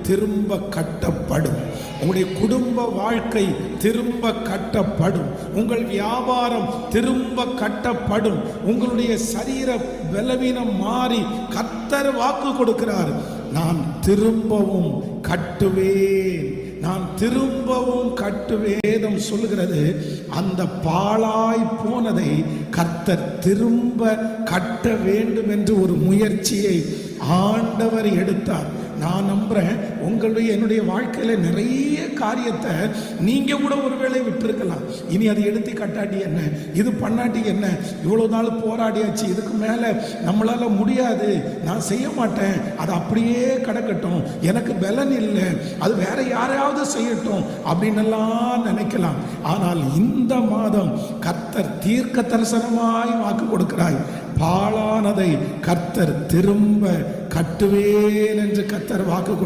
திரும்ப கட்டப்படும். உங்களுடைய குடும்ப வாழ்க்கை திரும்ப கட்டப்படும். உங்கள் வியாபாரம் திரும்ப கட்டப்படும். உங்களுடைய சரீர பலவீனம் மாறி கர்த்தர் வாக்கு கொடுக்கிறார், நான் திரும்பவும் கட்டுவேன், நான் திரும்பவும் கட்டுவேதம் சொல்லுகிறது. அந்த பாழாய் போனதை கர்த்தர் திரும்ப கட்ட வேண்டும் என்று ஒரு முயற்சியை ஆண்டவர் எடுத்தார். நான் நம்புறேன் உங்களுடைய என்னுடைய வாழ்க்கையில நிறைய காரியத்தை நீங்க கூட ஒருவேளை விட்டுருக்கலாம். இனி அதை எடுத்து கட்டாட்டி என்ன, இது பண்ணாட்டி என்ன, இவ்வளவு நாள் போராடியாச்சு, இதுக்கு மேல நம்மளால முடியாது, நான் செய்ய மாட்டேன், அது அப்படியே கிடக்கட்டும், எனக்கு பலன் இல்லை, அது வேற யாரையாவது செய்யட்டும் அப்படின்னு எல்லாம் நினைக்கலாம். ஆனால் இந்த மாதம் கர்த்தர் தீர்க்க தரிசனமாய் வாக்கு கொடுக்கிறாய், பாழானதை கர்த்தர் திரும்ப கட்டுவேன் என்று கர்த்தர் வாக்கு